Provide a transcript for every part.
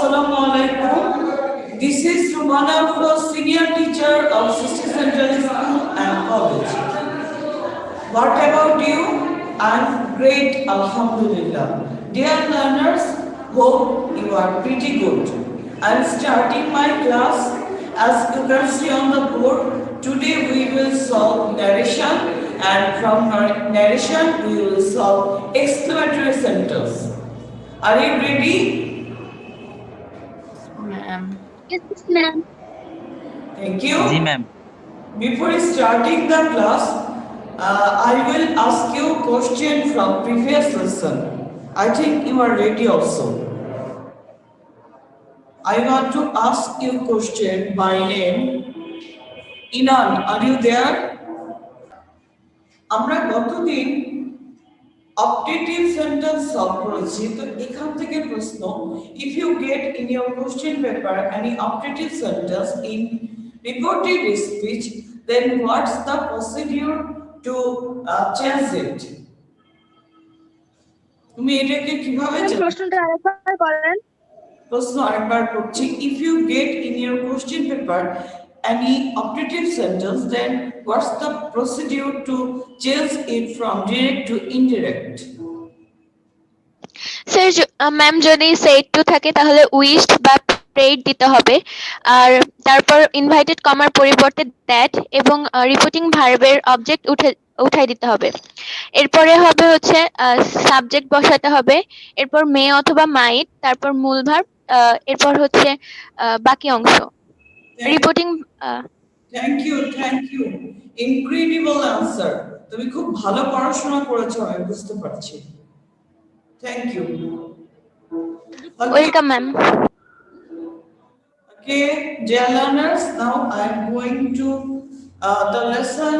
Assalamualaikum. This is Rumana Afro, senior teacher of Sister Central School and College. What about you? I'm great, Alhamdulillah. Dear learners, hope you are pretty good. I'm starting my class. As you can see on the board, today we will solve narration, and from narration we will solve exclamatory sentence. Are you ready? Yes, ma'am. Thank you. जी ma'am. Before starting the class, I will ask you a question from previous lesson. I think you are ready also. I want to ask you a question by name. Inan, are you there? আমরা গতদিন optative sentence solve করেছি, তো এখান থেকে প্রশ্ন, if you get in your question paper any optative sentence in reported speech, then what's the procedure to change it? তুমি এটাকে কিভাবে প্রশ্নটা আরেকবার করেন। প্রশ্ন আরেকবার করছি, if you get in your question paper any optative sentence, then what's the procedure to change it from direct to indirect? Sir ma'am যদি সেট টু থাকে তাহলে উইশড বা প্রেড দিতে হবে, আর তারপর ইনভাইটেড কমার পরিবর্তে দ্যাট এবং রিপোর্টিং ভার্বের অবজেক্ট উঠাই দিতে হবে। এরপরে হবে হচ্ছে সাবজেক্ট বসাতে হবে, এরপর মে অথবা মাইট, তারপর মূল ভার্ব, এরপর হচ্ছে বাকি অংশ reporting. Thank you incredible answer. তুমি খুব ভালো পড়াশোনা করেছো, আমি বুঝতে পারছি। Thank you. Welcome ma'am. Okay, dear learners, now I am going to the lesson,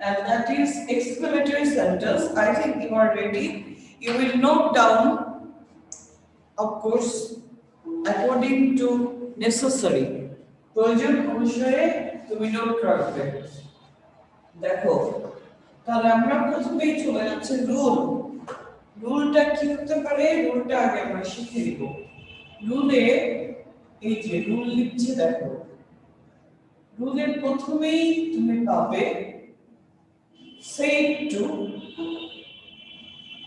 and that is exclamatory sentence. I think you are ready. You will note down, of course, according to necessary. প্রয়োজন অনুসারে তুমি note রাখবে। দেখো, তাহলে আমরা প্রথমেই চলে যাচ্ছে রুল। রুলটা কি হতে পারে? রুলটা আগে আমরা শিখে নিব। রুলে এই যে রুল লিখছে, দেখো রুলের প্রথমেই তুমি পাবে সেট টু।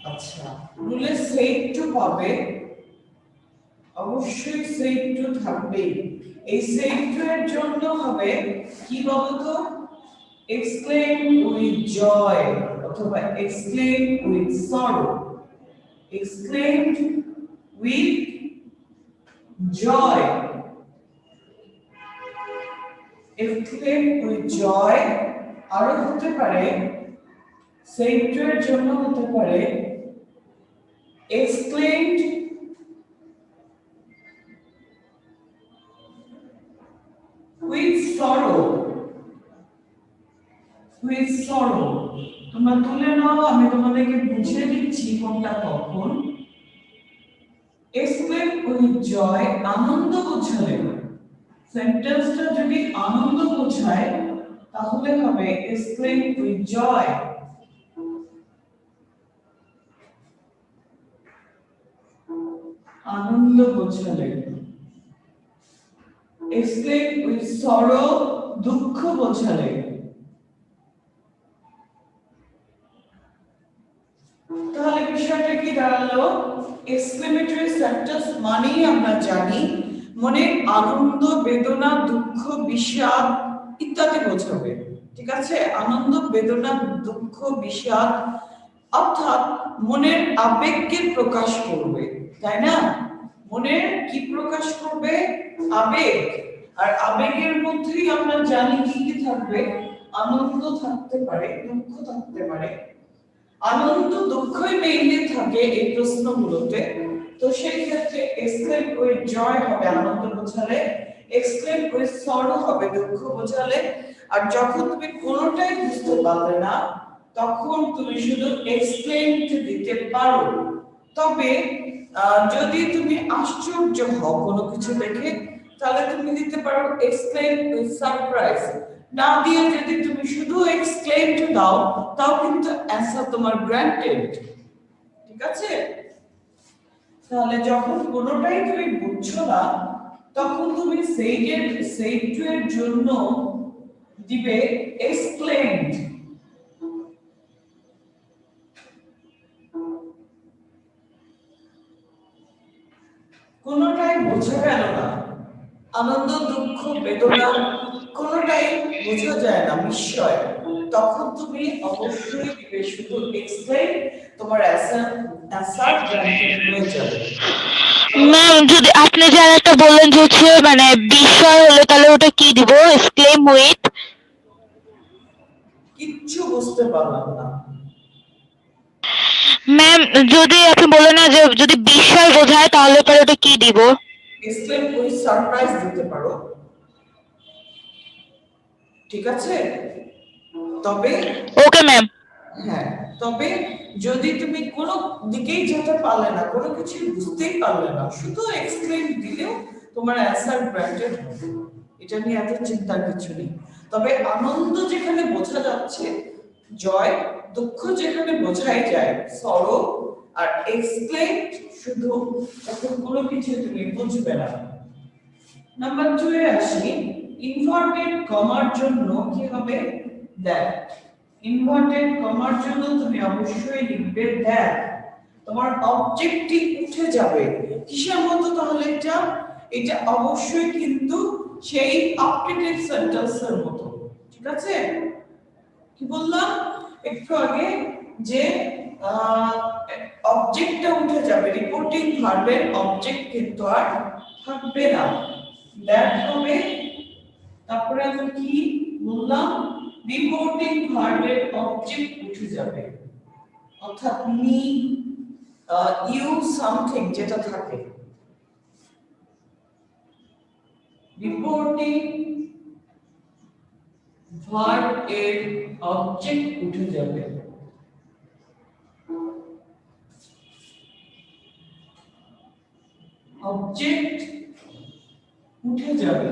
আচ্ছা, রুলে সেট টু পাবে, অবশ্যই সেট টু থাকবে। এই সেট টু এর জন্য হবে কি বলতো? এক্সক্লেম উইথ জয় অথবা exclaim with sorrow. Exclaimed with joy, exclaim with joy. আরো হতে পারে সেট টু এর জন্য হতে পারে exclaimed with sorrow, with sorrow। তোমরা তুলে নাও, আমি তোমাদেরকে বুঝিয়ে দিচ্ছি কোনটা কখন। exclaim with joy আনন্দ বোঝালে, সেন্টেন্সটা যদি আনন্দ বোঝায় তাহলে হবে exclaim with joy। আনন্দ বোঝালে। exclaim with sorrow দুঃখ বোঝালে। তাহলে বিষয়টা কি দাঁড়ালো? এক্সক্লেমেটরি সেন্টেন্স মানেই আমরা জানি মনে আনন্দ, বেদনা, দুঃখ, বিষাদ ইত্যাদি বোঝাবে। ঠিক আছে? আনন্দ, বেদনা, দুঃখ, বিষাদ অর্থাৎ মনের আবেগকে প্রকাশ করবে, তাই না? মনের কি প্রকাশ করবে? আবেগ। আর আবেগের মধ্যেই আমরা জানি কি কি থাকবে? আনন্দ থাকতে পারে, দুঃখ থাকতে পারে। আনন্দ দুঃখই মেইনলি থাকে এই প্রশ্নগুলোতে। তো সেই ক্ষেত্রে এক্সক্লেম উইথ জয় হবে আনন্দ বোঝালে, এক্সক্লেম উইথ সরো হবে দুঃখ বোঝালে। আর যখন তুমি কোনোটাই বুঝতে পারলে না তখন তুমি শুধু এক্সক্লেম দিতে পারো। তবে যদি তুমি আশ্চর্য হও কোনো কিছু দেখে, তাহলে তুমি দিতে পারো এক্সক্লেম উইথ সারপ্রাইজ। না দিয়ে যদি তুমি শুধু এক্সক্লেম দাও, তাও কিন্তু অ্যান্সার তোমার গ্রান্টেড। ঠিক আছে? তাহলে যখন কোনোটাই তুমি বুঝছো না তখন তুমি সেই টু এর জন্য দিবে এক্সপ্লেইনড। কোনোটাই বোঝা গেল না, আনন্দ দুঃখ বেদনা কোনোটাই বোঝা যায় না বিস্ময়, তখন তুমি অবশ্যই দিবে শুধু এক্সপ্লেইন, তোমার অ্যাসার গ্রান্টেড হয়ে যাবে। ম্যাম যদি আপনি যে একটা বললেন যে হচ্ছে মানে বিস্ময় হলে তাহলে ওটা কি দিব এক্সক্লেম উইথ কিচ্ছু বুঝতে পারলাম না। ম্যাম যদি আপনি বললেন না যে যদি বিস্ময় বোঝায় তাহলে পরে ওটা কি দিব এক্সপ্লেইন উইথ সারপ্রাইজ দিতে পারো, ঠিক আছে? তবে ওকে ম্যাম হ্যাঁ, তবে যদি তুমি কোনো দিকেই যেতে পারলে না, কোনো কিছু বুঝতেই পারলে না, শুধু এক্সপ্লেইন দিলেও তোমার অ্যান্সার গ্র্যান্টেড হবে, এটা নিয়ে এত চিন্তার কিছু নেই। তবে আনন্দ যেখানে বোঝা যাচ্ছে, জয় দুঃখ যেখানে বোঝাই যায় সরো, আর এক্সপ্লেইন শুধু যখন কোনো কিছু তুমি বুঝবে না। নাম্বার 2 এ আসি, ইনভার্টেড কমার জন্য কি হবে দ্যাট। ইনভার্টেড কমার জন্য তুমি অবশ্যই লিখবে দ্যাট, তোমার অবজেক্টিভ উঠে যাবে কিসের মতো তাহলে এটা, এটা অবশ্যই কিন্তু সেই অপটেটিভ সেন্টেন্সের মতো, ঠিক আছে? কি বললাম একটু আগে যে অবজেক্টটা উঠে যাবে, রিপোর্টিং ভার্বের অবজেক্ট কিন্তু আর থাকবে না, দ্যাট হবে। তারপরে আমি কি বললাম, রিপোর্টিং ভার্বের অবজেক্ট উঠে যাবে, অর্থাৎ মি ইউ সামথিং যেটা থাকে, রিপোর্টিং ভার্ব এর অবজেক্ট উঠে যাবে। অবজেক্ট উঠে যাবে।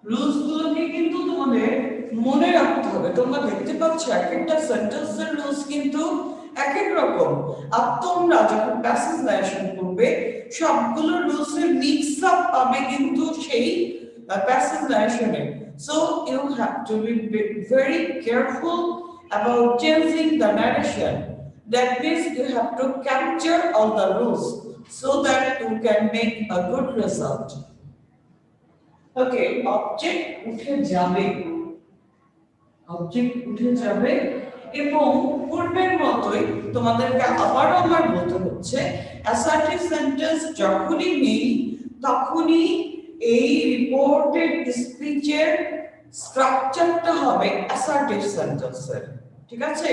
রুলস গুলোকে কিন্তু তোমাদের মনে রাখতে হবে। তোমরা দেখতে পাচ্ছ এক একটা সেন্টেন্সের রুলস কিন্তু এক এক রকম, আর তোমরা যখন প্যাসেজ ন্যারেশন করবে সবগুলো রুলস এর মিক্স আপ পাবে কিন্তু সেই passage ন্যারেশনে। So you have to be very careful about changing the narration. That means you have to capture all the rules so that you can make a good result. Okay, object উঠে যাবে, object উঠে যাবে এবং পূর্বের মতোই তোমাদেরকে আবারও আমার বলতে হচ্ছে অ্যাসার্টিভ সেন্টেন্স যখনই নেই তখনই এই রিপোর্টেড স্পিচের স্ট্রাকচারটা হবে অ্যাসার্টিভ সেন্টেন্সের, ঠিক আছে?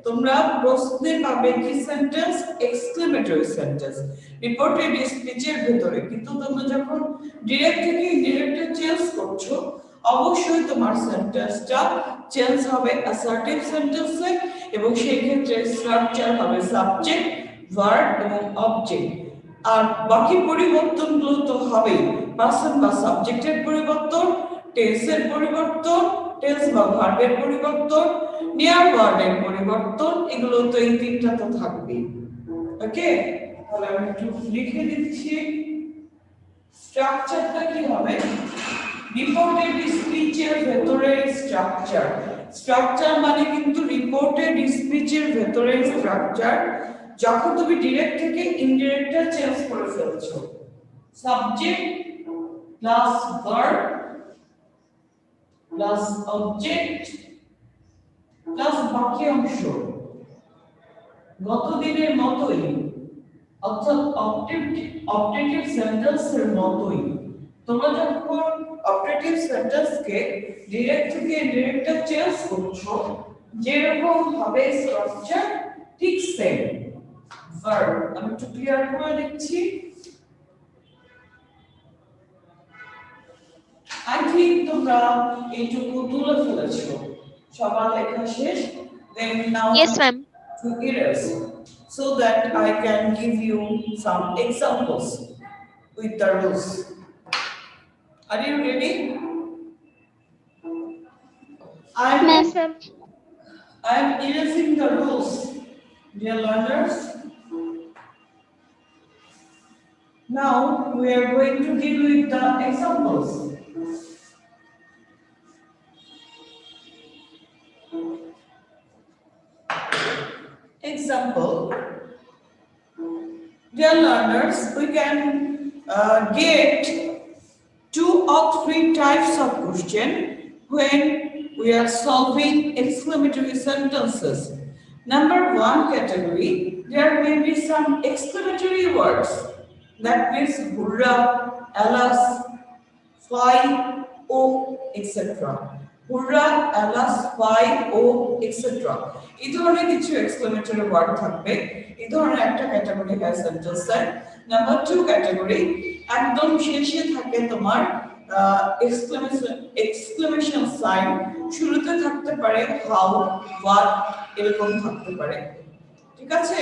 তোমরা প্রশ্নে পাবে কি সেন্টেন্স, এক্সক্লেমেটরি সেন্টেন্স রিপোর্টেড স্পিচের ভিতরে, কিন্তু তোমরা যখন ডিরেক্ট থেকে ইনডিরেক্টে চেঞ্জ করছো অবশ্যই তোমার সেন্টেন্সটা চেঞ্জ হবে অ্যাসার্টিভ সেন্টেন্সে, এবং সেই ক্ষেত্রে স্ট্রাকচার হবে সাবজেক্ট ভার্ব এবং অবজেক্ট। আর বাকি পরিবর্তনগুলো তো হবে পারসন বা সাবজেক্টের পরিবর্তন, টেন্সের পরিবর্তন, টেন্স বা ভার্বের পরিবর্তন, নিয়ার ওয়ার্ডের পরিবর্তন, এগুলো তো এই তিনটা তো থাকবেই। ওকে, তাহলে আমি একটু লিখে দিচ্ছি স্ট্রাকচারটা কি হবে। রিপোর্টেড স্পিচের ভেতরে স্ট্রাকচার, স্ট্রাকচার মানে কিন্তু রিপোর্টেড স্পিচের ভেতরে স্ট্রাকচার যখন তুমি ডিরেক্ট থেকে ইনডিরেক্টে চেঞ্জ করে ফেলছো, subject plus verb plus object plus বাকি অংশ গত দিনের মতোই, অর্থাৎ অবজেক্টিভ সেন্টেন্সের মতোই। তোমরা যখন অবজেক্টিভ সেন্টেন্সকে ডিরেক্ট থেকে ইনডিরেক্টে চেঞ্জ করছো যেরকম হবে স্ট্রাকচার ঠিক সেম। ভার্ব আমি একটু ক্লিয়ার করে দিচ্ছি। I think তোমরা এইটুকু তুলে ফেলেছো, সবার লেখা শেষ। Then now Yes, ma'am. to erase so that I can give you some examples with the rules. Are you ready? Yes, ma'am. I am erasing the rules, dear learners. Now we are going to deal with the examples. Example. Dear learners, we can get 2 or 3 types of question when we are solving exclamatory sentences. Number 1 category, there may be some exclamatory words. That means hurrah, alas, fly, oh, etc. Hurrah, alas, fly, oh, etc. এই ধরনের কিছু exclamatory word থাকবে। এই ধরনের একটা category হয় sentence এর। Number 2 category, একদম শেষে থাকে তোমার এক্সক্লেমেশন সাইন, শুরুতে থাকতে পারে হাউ, হোয়াট এরকম থাকতে পারে। ঠিক আছে?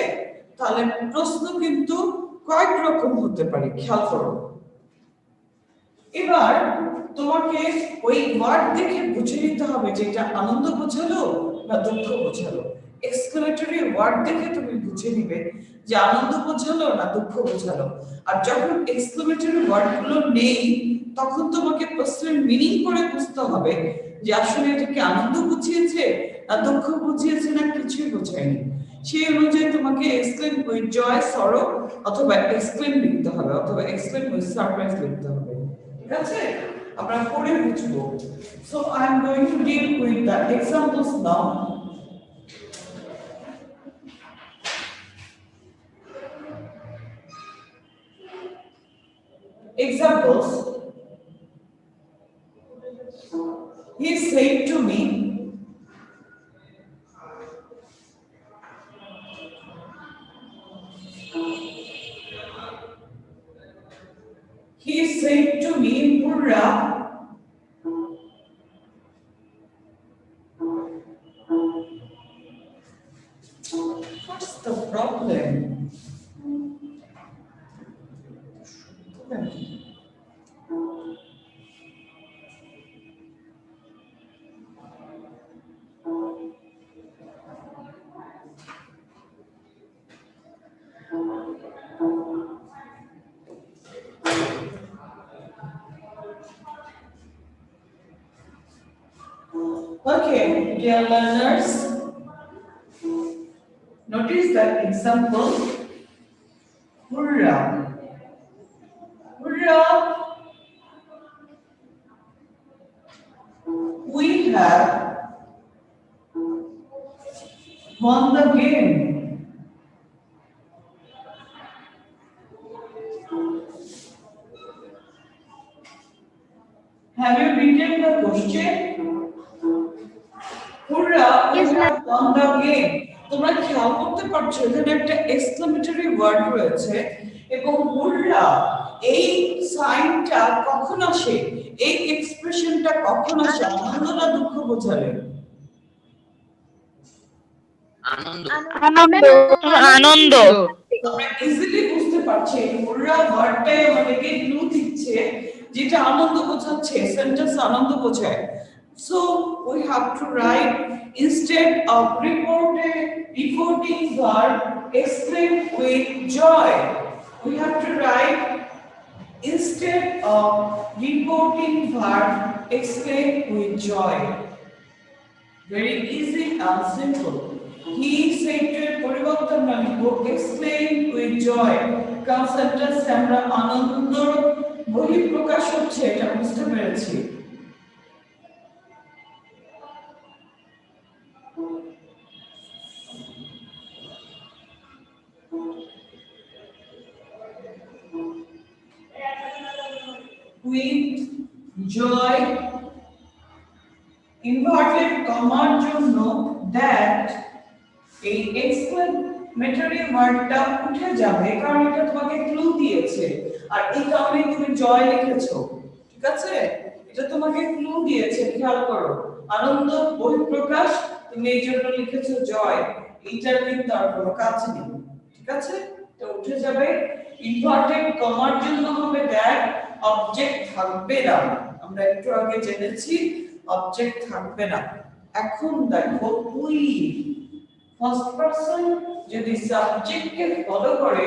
তাহলে প্রশ্ন কিন্তু কয়েক রকম হতে পারে, খেয়াল করো। এবার তোমাকে ওই ওয়ার্ড দেখে বুঝে নিতে হবে যে এটা আনন্দ বোঝালো না দুঃখ বোঝালো। এক্সক্লেমেটরি ওয়ার্ড দেখে তুমি বুঝে নিবে যে আনন্দ বোঝালো না দুঃখ বোঝালো। আর যখন এক্সক্লেমেটরি ওয়ার্ডগুলো নেই তখন তোমাকে প্রশ্নের মিনিং করে বুঝতে হবে যে আসলে এটা কি আনন্দ বুঝিয়েছে না দুঃখ বুঝিয়েছে না কিছুই বোঝায়নি। সেই অনুযায়ী তোমাকে এক্সক্লেম উইথ জয়, সরো অথবা এক্সক্লেম লিখতে হবে অথবা এক্সক্লেম উইথ সারপ্রাইজ লিখতে হবে। ঠিক আছে? আমরা পড়ে বুঝবো। So I am going to deal with the examples now. Examples. He said to me, hurrah, what's the problem? Okay, dear learners, notice that example. Hurrah! Hurrah! We have won the game. Have you written the question? Hurrah! We have won the game. তোমরা খেয়াল করতে পারছো এখানে একটা exclamatory word রয়েছে এবং হুররা এই সাইনটা কখন আসে, এই এক্সপ্রেশনটা কখন আসে, আনন্দ না দুঃখ বোঝালে? আনন্দ। আনন্দ। আমরা ইজিলি বুঝতে পারছি হুররা ওয়ার্ডটাই আমাদেরকে ক্লু দিচ্ছে যেটা আনন্দ বোঝাচ্ছে, সেন্টেন্স আনন্দ বোঝায়। So we have to write instead of reporting verb exclaim with joy. We have to write instead of reporting verb exclaim with joy. Very easy and simple. He said to পরিবর্তন না লিখব exclaim with joy, কারণ sentence আমরা আনন্দর বহিঃপ্রকাশ হচ্ছে এটা বুঝতে পেরেছি। With joy, inverted comma জন্য that এই এক্সক্লেমেটরি ওয়ার্ডটা উঠে যাবে কারণ এটা তোমাকে ক্লু দিয়েছে আর এই কারণে তুমি জয় লিখেছো। ঠিক আছে? এটা তোমাকে ক্লু দিয়েছে, খেয়াল করো। আনন্দ বহিঃপ্রকাশ, তুমি এই জন্য লিখেছো জয়। এইটার কিন্তু আর কোনো কাজ নেই। ঠিক আছে? এটা উঠে যাবে। ইনভার্টেড কমার জন্য হবে দ্যাট, অবজেক্ট থাকবে না। আমরা একটু আগে জেনেছি অবজেক্ট থাকবে না। এখন দেখো উই ফার্স্ট পারসন যদি সাবজেক্টকে ফলো করে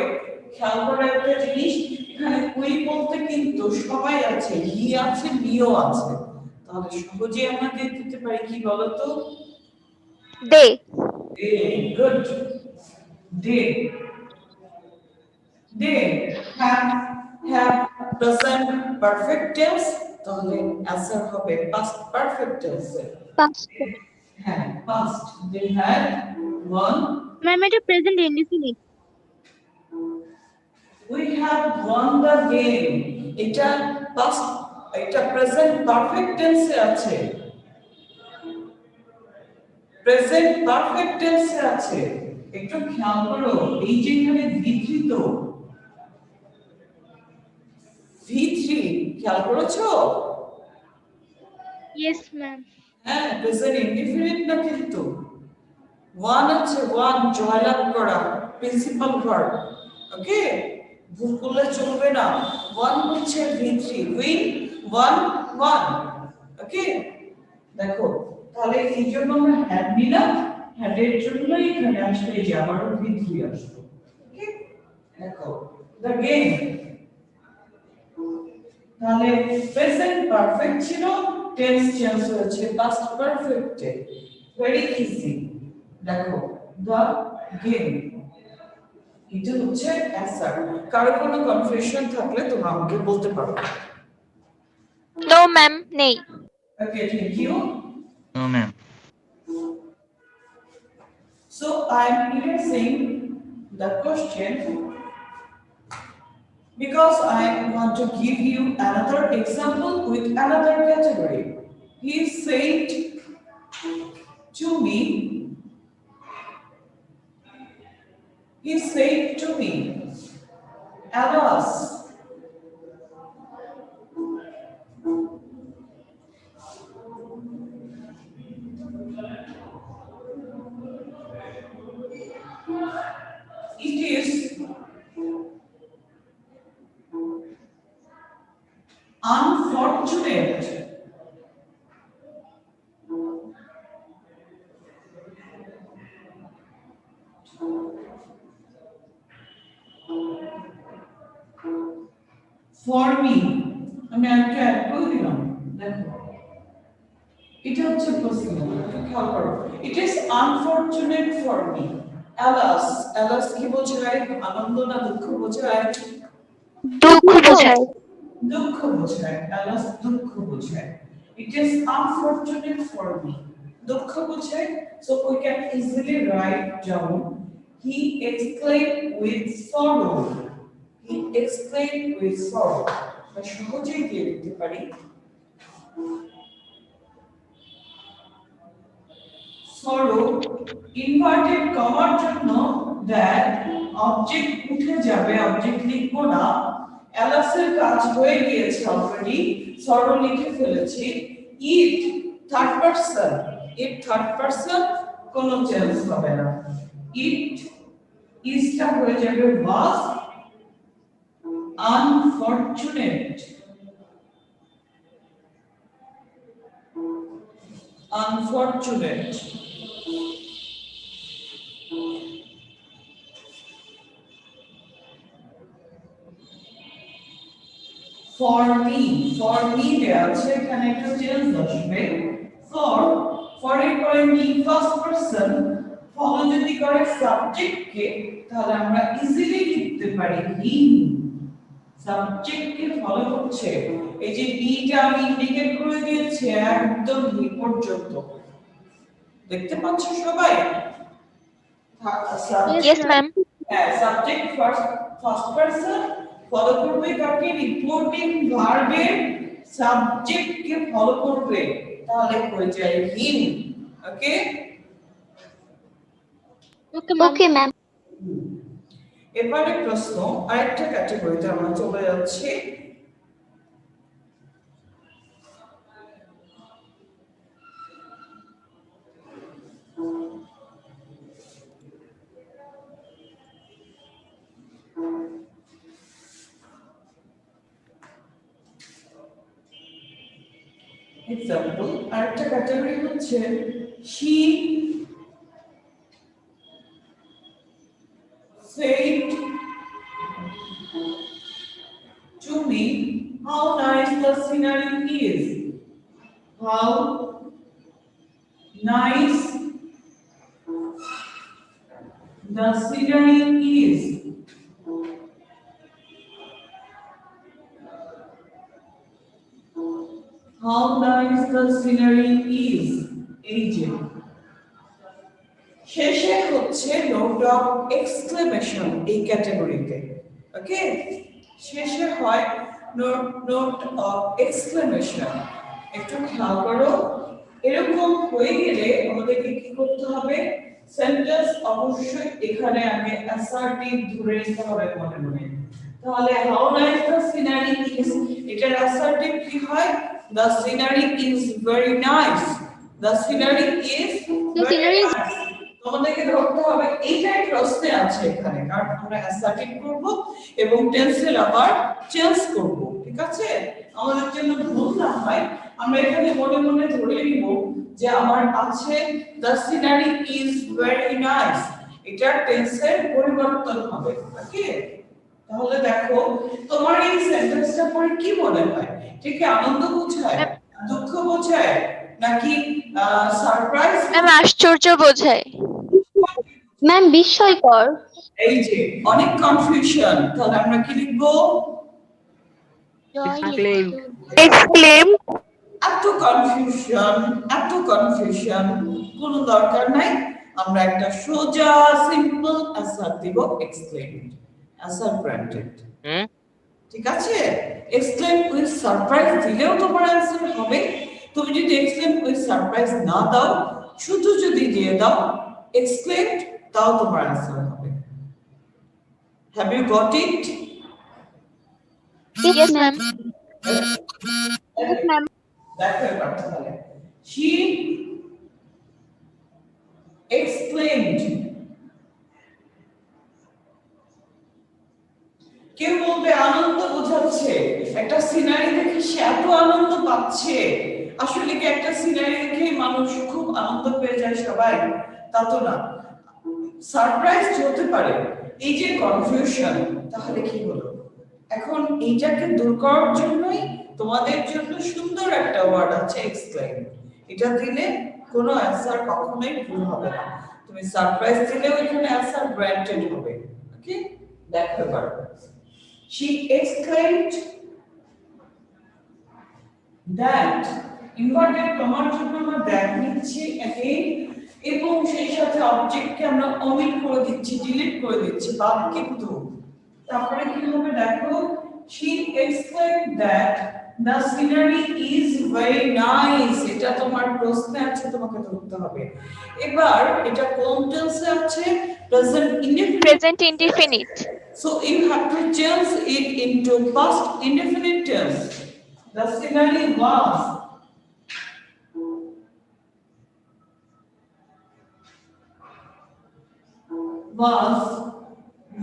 খেয়াল করা একটা জিনিস, এখানে উই বলতে কিন্তু সবাই আছে, হি আছে, মিও আছে, তাহলে সহজে আমরা দিতে পারি কি বলতো? They. Good. They they have present perfect tense, তাহলে অ্যান্সার হবে পাস্ট পারফেক্ট টেন্স। Past. হ্যাঁ, past. They had won, Ma'am, এটা present indefinite. we have won the game, এটা পাস্ট, এটা প্রেজেন্ট পারফেক্ট টেন্সে আছে, প্রেজেন্ট পারফেক্ট টেন্সে আছে। একটু খেয়াল করো, এই যে এখানে V3 তো V3 খেয়াল করেছো? Yes, ma'am. হ্যাঁ, প্রেজেন্ট ইনডিফিনিট না কিন্তু ওয়ান আছে, ওয়ান জয়লাভ করা, প্রিন্সিপাল ভার্ব। ওকে, ভুল করলে চলবে না। ওয়ান হচ্ছে V3, উইন, ওয়ান, ওয়ান। ওকে, দেখো তাহলে এই জন্য আমরা হ্যাড নিলাম, হ্যাডের জন্যই এখানে আসলে এই যে আবারও V3 আসলো। ওকে, দেখো দ্য গেম, তাহলে প্রেজেন্ট পারফেক্ট ছিল, টেন্স চেঞ্জ হয়েছে পাস্ট পারফেক্টে। Very easy. দেখো দ্য গেম, এটা হচ্ছে অ্যান্সার। কারো কোনো কনফিউশন থাকলে তোমরা আমাকে বলতে পারো। নো ম্যাম, নেই। Okay, thank you. No, ma'am. So I am erasing the question because I want to give you another example with another category. He said to me, alas, it is unfortunate for me, আমি একটা add করে দিলাম। দেখো এটা হচ্ছে প্রশ্ন, খেয়াল করো। It is unfortunate for me. Alas, alas কি বোঝায়? আনন্দ না দুঃখ বোঝায়? দুঃখ বোঝায়। দুঃখ বোঝায়। alas দুঃখ বোঝায়। It is unfortunate for me. দুঃখ বোঝায়, so we can easily write down he exclaimed with sorrow. He exclaimed with sorrow. আমরা সহজেই দিয়ে দিতে পারি sorrow, inverted কমার জন্য that অবজেক্ট উঠে যাবে, অবজেক্ট লিখবো না। অ্যালাসের কাজ হয়ে গিয়েছে অলরেডি, sorrow লিখে ফেলেছি। it third person, it third person, কোনো চেঞ্জ হবে না। it ইসটা হয়ে যাবে was unfortunate, unfortunate। for me দেয়া আছে, এখানে একটা চেঞ্জ আসবে। for এর পরে me ফার্স্ট পারসন, ফলো যদি করে সাবজেক্ট কে, তাহলে আমরা ইজিলি লিখতে পারি him। সাবজেক্ট কে ফলো করছে, এই যে বিটা আমি ইন্ডিকেট করে দিয়েছি একদম হি পর্যন্ত। দেখতে পাচ্ছ সবাই? Yes ma'am. হ্যাঁ, সাবজেক্ট ফার্স্ট পারসন ফলো করবে কাকে? রিপোর্টিং ভার্বের সাবজেক্ট কে ফলো করবে, তাহলে হয়ে যায় হিম। ওকে, Okay, ma'am. এবারে প্রশ্ন আরেকটা ক্যাটাগরিতে আমরা চলে যাচ্ছি। এক্সাম্পল, আরেকটা ক্যাটাগরি হচ্ছে she said scenery is? How nice the scenery is. How nice the scenery is. এই যে শেষে হচ্ছে নোট অফ এক্সক্লেমেশন এই ক্যাটাগরিতে। ওকে, শেষে হয় নোট অফ এক্সক্লেমেশন। একটু খেয়াল করো, এরকম হয়ে গেলে আমাদেরকে কি করতে হবে? সেন্টেন্স অবশ্যই এখানে আগে অ্যাসার্টিভ ধরে নিতে হবে মনে মনে। তাহলে how nice the scenery is, এটার অ্যাসার্টিভ কি হয়? The scenery is very nice. The scenery is The very scenery is nice. তোমাদেরকে ধরতে হবে এইটাই প্রশ্নে আছে এখানে, কারণ আমরা অ্যাসার্টিভ করব এবং টেন্সের আবার চেঞ্জ করব। ঠিক আছে, আমাদের জন্য ভুল না হয় আমরা এখানে মনে মনে ধরে নিব যে আমার আছে the scenery is very nice, এটা টেন্সের পরিবর্তন হবে। ওকে, তাহলে দেখো তোমার এই সেন্টেন্সটা পড়ে কি মনে হয়? ঠিক কি আনন্দ বোঝায়, দুঃখ বোঝায়, নাকি সারপ্রাইজ? ম্যাম আশ্চর্য বোঝায়। ম্যাম বিস্ময়কর। এই যে অনেক কনফিউশন, তাহলে আমরা কি লিখবো? এক্সক্লেম। এত কনফিউশন কোনো দরকার নাই। আমরা একটা সোজা সিম্পল অ্যান্সার দিব, এক্সক্লেইমড, অ্যান্সার গ্রান্টেড। ঠিক আছে, এক্সক্লেইম উইথ সারপ্রাইজ দিলেও তোমার অ্যান্সার হবে। তুমি যদি এক্সক্লেইম উইথ সারপ্রাইজ না দাও, শুধু যদি দিয়ে দাও এক্সক্লেইমড, তাও তোমার অ্যান্সার হবে। Have you got it? Yes, ma'am. Yes, ma'am. দেখো এবার তাহলে, she exclaimed। কেউ বলবে আনন্দ বোঝাচ্ছে, একটা সিনারি দেখে সে এত আনন্দ পাচ্ছে। আসলে কি একটা সিনারি দেখে মানুষ খুব আনন্দ পেয়ে যায় সবাই? তা তো না, সারপ্রাইজ হতে পারে। এই যে কনফিউশন, তাহলে কি হলো? এখন এইটাকে দূর করার জন্যই তোমাদের জন্য সুন্দর একটা ওয়ার্ড আছে, এক্সক্লেইম। এটা দিলে কোনো অ্যানসার কখনোই ভুল হবে না। তুমি সারপ্রাইজ দিলেও এখানে অ্যানসার গ্র্যান্টেড হবে। ওকে, দেখো এবার, she exclaimed that, ইনভার্টেড কমার জন্য আমরা দ্যাট নিচ্ছি again, এবং সেই সাথে অবজেক্টকে আমরা ওমিট করে দিচ্ছি, ডিলিট করে দিচ্ছি, বাদ কিন্তু। তারপরে কি হবে দেখো, she exclaimed that the scenery is very nice। এটা তোমার প্রশ্নে আছে, তোমাকে ধরতে হবে। এবার এটা কোন টেন্সে আছে? Present indefinite. Present indefinite. So you have to change it into past indefinite tense. The scenery was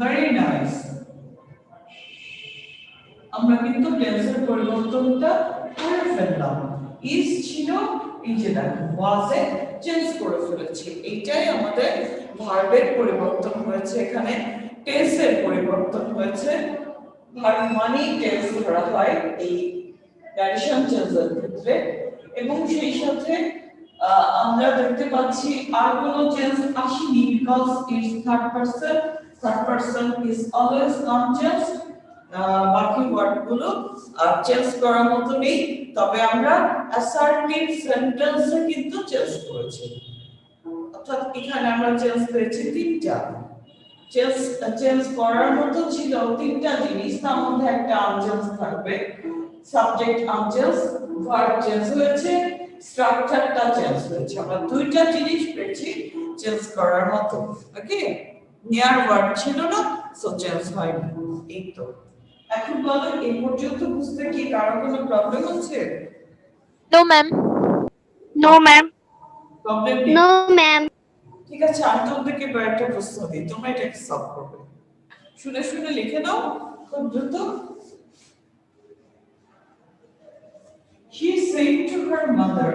very nice। আমরা কিন্তু টেন্সের পরিবর্তনটা করে ফেললাম। ইজ ছিল, এই যে দেখো was এ চেঞ্জ করে ফেলেছি। এইটাই আমাদের ভার্বের পরিবর্তন হয়েছে, এখানে টেন্সের পরিবর্তন হয়েছে। ভার্ব মানেই টেন্স ধরা হয় এই ডাইরেকশন চেঞ্জের ক্ষেত্রে। এবং সেই সাথে আমরা দেখতে পাচ্ছি আর কোনো চেঞ্জ আসেনি, because it's third person is always not change. বাকি ওয়ার্ডগুলো চেঞ্জ করার মতো নেই, তবে আমরা অ্যাসার্টিভ সেন্টেন্সে কিন্তু চেঞ্জ করেছি। অর্থাৎ এখানে আমরা চেঞ্জ পেয়েছি তিনটা। চেঞ্জ করার মতো ছিল তিনটা জিনিস, তার মধ্যে একটা আনচেঞ্জ থাকবে। সাবজেক্ট আনচেঞ্জ, ভার্ব চেঞ্জ হয়েছে, স্ট্রাকচারটা চেঞ্জ হয়েছে। আমরা দুইটা জিনিস পেয়েছি চেঞ্জ করার মতো। ওকে, নিয়ার ওয়ার্ড ছিল না, সো চেঞ্জ হয়নি। এই তো, এখন বলো এই পর্যন্ত বুঝতে কি কারো কোনো প্রবলেম হচ্ছে? No, ma'am. No ma'am. Problem নেই? No, ma'am. ঠিক আছে, আমি তোমাদেরকে কয়েকটা প্রশ্ন দিই, তোমরা এটাকে সলভ করবে। শুনে শুনে লিখে নাও খুব দ্রুত। She said to her mother,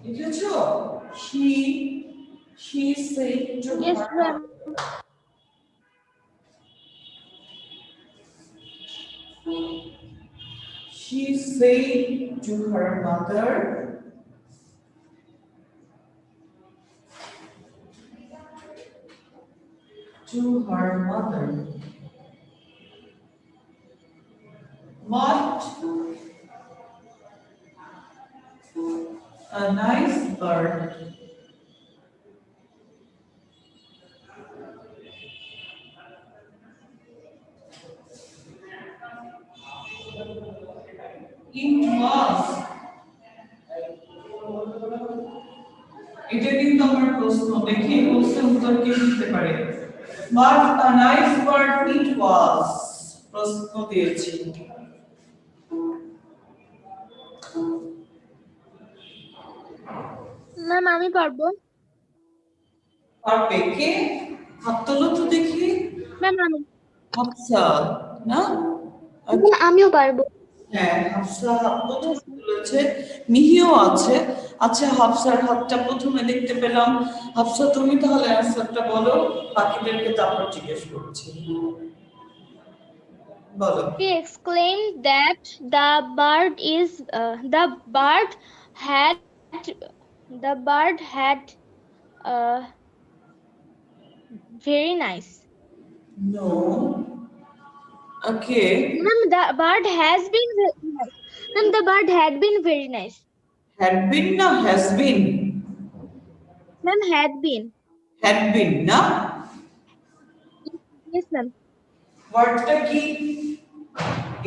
লিখেছো? She said to Yes, her ma'am. She said to her mother, what a nice bird. It was. এটা কিন্তু আমার প্রশ্ন, দেখি প্রশ্নের উত্তর কি দিতে পারে। What a nice bird it was. প্রশ্ন দিয়েছি। ম্যাম আমি পারবো। পারবে কে? হাত তোলো তো দেখি। ম্যাম আমি হাফসা না? আমিও পারবো। হ্যাঁ, হাফসা হাত প্রথম তুলেছে, মিহিও আছে। আচ্ছা, হাফসার হাতটা প্রথমে দেখতে পেলাম। হাফসা তুমি তাহলে অ্যান্সারটা বলো, বাকিদেরকে তারপর জিজ্ঞেস করছি। বলো। She exclaimed that the bird had uh, very nice. No. Okay. Ma'am, the bird has been very nice. Ma'am, the bird had been very nice. Had been না has been? Ma'am, had been. Had been না? Yes, ma'am. ওয়ার্ডটা কি?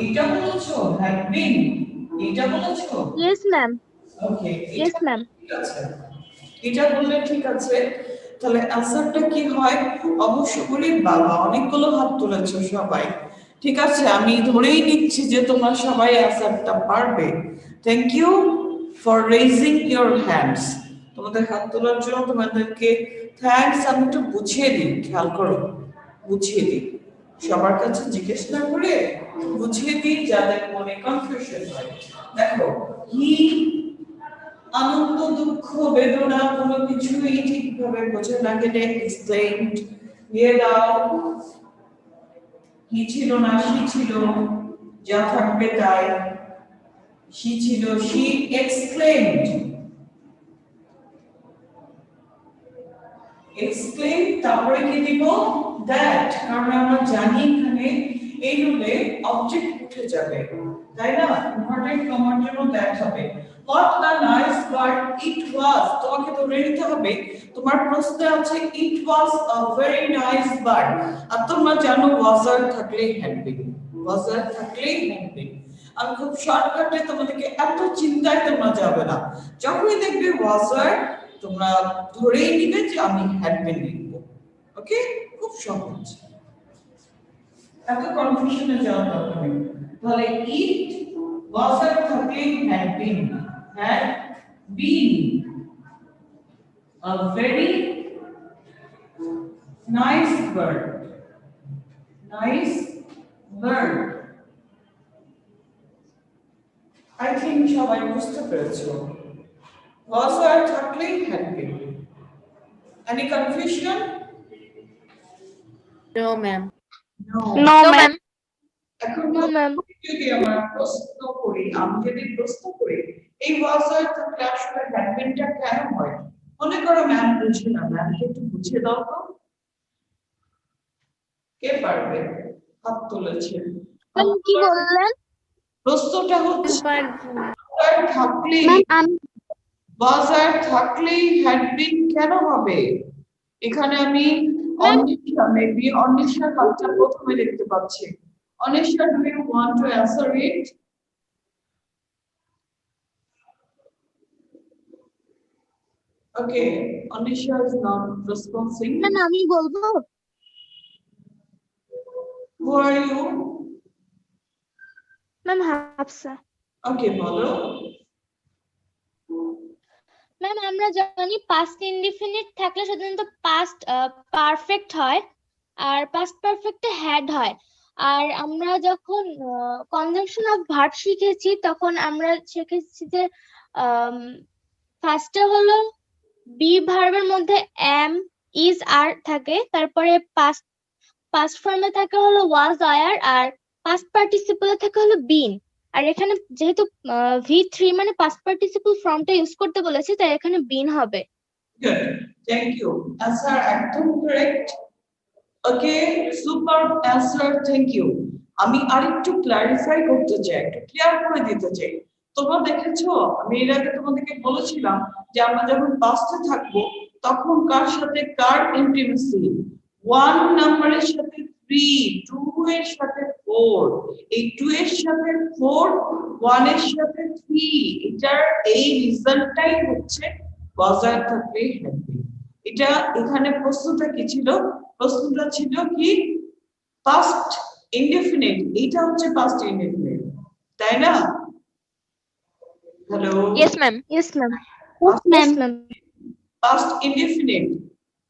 এটা বলেছো had been? এটা বলেছো? Yes, ma'am. ওকে। Yes, ma'am. ঠিক আছে। এটা বললে ঠিক আছে। তাহলে অ্যান্সারটা কি হয়? অবশ্যই বাবা, অনেকগুলো হাত তুলেছো সবাই। ঠিক আছে, আমি ধরেই নিচ্ছি যে তোমরা সবাই অ্যান্সারটা পারবে। Thank you for raising your hands. তোমাদের হাত তোলার জন্য তোমাদেরকে থ্যাঙ্কস। আমি একটু বুঝিয়ে দিই, খেয়াল করো, বুঝিয়ে দিই। সবার কাছে জিজ্ঞেস না করে বুঝিয়ে দিই, যাদের মনে কনফিউশন হয়। দেখো, হি আনন্দ দুঃখ বেদনা কোনো কিছুই ঠিকভাবে বোঝে না গেলে এক্সপ্লেইনড দিয়ে দাও। হি ছিল না, সি ছিল, যা থাকবে তাই। সি ছিল, সি এক্সপ্লেইনড। এক্সপ্লেইন তারপরে কি দিব? দ্যাট, কারণ আমরা জানি এখানে এই রুলে অবজেক্ট উঠে যাবে, তাই না? ইম্পর্টেন্ট কমার জন্য দ্যাট হবে। What a nice bird it was. তোমাকে ধরে নিতে হবে তোমার প্রশ্নে আছে it was a very nice bird, আর তোমরা জানো was are থাকলে had been, was are থাকলে had been। আমি খুব শর্টকাটে তোমাদেরকে, এত চিন্তায় তোমরা যাবে না। যখনই দেখবে was are, তোমরা ধরেই নিবে যে আমি had been লিখব। ওকে, খুব সহজ, এত কনফিউশনে যাওয়ার দরকার নেই। তাহলে it was আর থাকলে had been a very nice bird. Nice bird. I think সবাই বুঝতে পেরেছো। Was আর থাকলে had been. Any confusion? No, ma'am. No. No ma'am. এখন No, ma'am. যদি আমরা প্রশ্ন করি, আমি যদি প্রশ্ন করি এই was আর থাকলে আসলে had been-টা কেন হয়? মনে করো ম্যাম বুঝে না, ম্যামকে একটু বুঝিয়ে দাও তো। কে পারবে? হাত তুলেছে। Ma'am, কি বললেন? প্রশ্নটা হচ্ছে আর থাকলে Ma'am, আমি was আর থাকলেই had been কেন হবে? এখানে আমি অনিশা, মেবি অনিশার হাতটা প্রথমে দেখতে পাচ্ছি। Anisha, do you want to answer it? Okay, Anisha is not responding. ma'am, আমি বলবো। Who are you? Ma'am, Hafsa. Okay, বলো। ম্যাম, আমরা জানি পাস্ট ইনডিফিনিট থাকলে সাধারণত পাস্ট পারফেক্ট হয়, আর পাস্ট পারফেক্টে হ্যাড হয়। আর আমরা যখন কনজাংশন অফ ভার্ব শিখেছি তখন আমরা শিখেছি যে ফার্স্টে হলো বি ভার্বের মধ্যে এম ইজ আর থাকে, তারপরে পাস্ট পাস্ট ফর্মে থাকে হলো ওয়াজ আয়ার, আর পাস্ট পার্টিসিপলে থাকে হলো বিন। আর এখানে যেহেতু V3 মানে পাস্ট পার্টিসিপল ফর্মটা ইউজ করতে বলেছে, তাই এখানে বিন হবে। Good. Thank you. Answer একদম correct. Okay, super answer. Thank you. আমি আরেকটু ক্লারিফাই করতে চাই, একটু ক্লিয়ার করে দিতে চাই। তোমরা দেখেছো আমি এর আগে তোমাদেরকে বলেছিলাম যে আমরা যখন পাস্টে থাকবো তখন কার সাথে কার ইন্টিমেসি, 1 নাম্বারের সাথে 3, 2 এর সাথে 4, এই 2 এর সাথে 4, 1 এর সাথে 3, এটার এই রিজনটাই হচ্ছে বজায় থাকবে হ্যাপি। এটা এখানে প্রশ্নটা কি ছিল? প্রশ্নটা ছিল কি পাস্ট ইনডেফিনিট, এটা হচ্ছে পাস্ট ইনডেফিনিট, তাই না? Hello, yes ma'am. Yes ma'am. Past indefinite,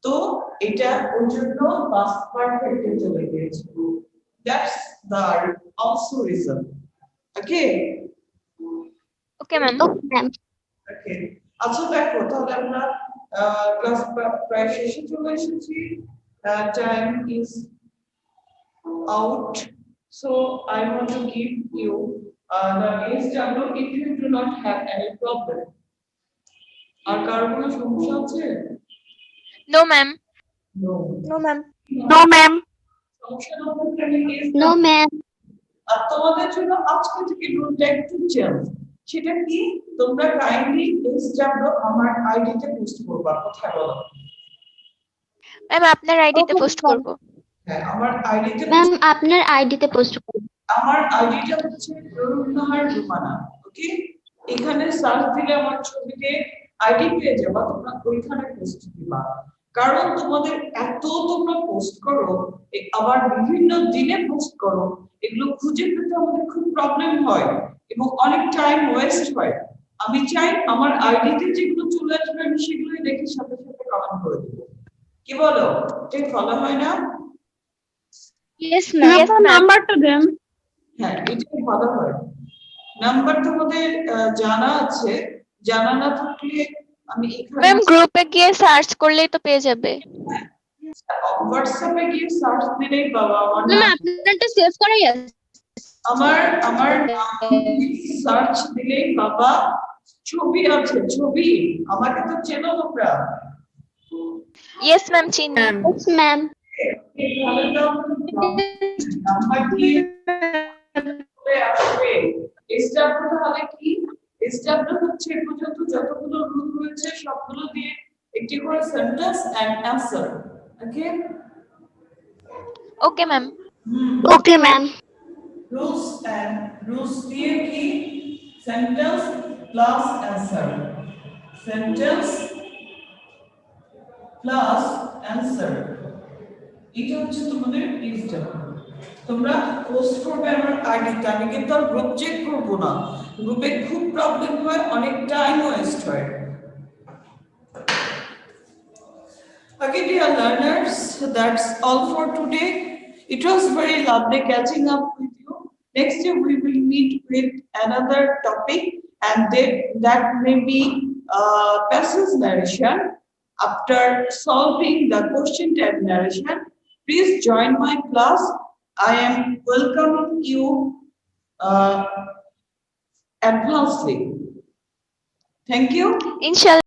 তো এটা ওর জন্য পাস্ট পারফেক্টে চলে গিয়েছিল। That's the also reason. Okay okay ma'am. Okay, আচ্ছা দেখো তাহলে আমরা ক্লাস প্রায় শেষে চলে এসেছি। Time is out, so I want to give you the SW if you do not have any problem. আর কারো কোনো সমস্যা আছে? No ma'am. No. No ma'am. No ma'am. সমস্যা না থাকলে আমি নো ম্যাম। আর তোমাদের জন্য আজকে থেকে রুলটা একটু চেঞ্জ। সেটা কি, তোমরা কাইন্ডলি SW আমার আইডিতে পোস্ট করবা, কোথায় বলো? ম্যাম আপনার আইডিতে Okay, পোস্ট ma'am. করব। হ্যাঁ, আমার আইডিতে ম্যাম আপনার আইডিতে পোস্ট করুন। আমার আইডিটা হচ্ছে রুমানা রুমানা। ওকে, এখানে সার্চ দিলে আমার ছবিতে আইডি পেয়ে যাবা, তোমরা ওইখানে পোস্ট দিবা। কারণ তোমাদের এত তোমরা পোস্ট করো, আবার বিভিন্ন দিনে পোস্ট করো, এগুলো খুঁজে পেতে আমাদের খুব প্রবলেম হয় এবং অনেক টাইম ওয়েস্ট হয়। আমি চাই আমার আইডিতে যেগুলো চলে আসবে আমি সেগুলোই দেখে সাথে সাথে কমেন্ট করে দেবো। কি বলো, ঠিক ফলো হয় না? Yes ma'am. নাম্বারটা দেন। হ্যাঁ, এটাই ভালো হয়। নাম্বার তোমাদের জানা আছে, জানা না থাকলে আমি এখানে ম্যাম গ্রুপে গিয়ে সার্চ করলেই তো পেয়ে যাবে। হোয়াটসঅ্যাপে গিয়ে সার্চ দিলেই বাবা আমার ম্যাম নাম, আপনারটা সেভ করাই আছে। আমার সার্চ দিলেই বাবা ছবি আছে, ছবি। আমাকে তো চেনো তোমরা? ইয়েস ম্যাম চিনি। Yes ma'am. তাহলে তো নাম্বার দিয়ে চলে আসবে। SW তাহলে কি? SW হচ্ছে এ পর্যন্ত যতগুলো রুল রয়েছে সবগুলো দিয়ে একটি করে sentence and answer. Okay, okay ma'am. Okay ma'am. Rules দিয়ে কি sentence plus answer, sentence plus answer, এটা হচ্ছে তোমাদের SW। তোমরা পোস্ট করবে আমার আইডিতে, আমি কিন্তু আর গ্রুপ চেক করবো না, গ্রুপে খুব প্রবলেম হয়, অনেক টাইম ওয়েস্ট হয়। Okay, dear learners, that's all for today. It was very lovely catching up with you. Next year we will meet with another topic, and that may be passage narration. After solving the question type narration, please join my class. I am welcoming you advancedly. Thank you. ইনশাআল্লাহ।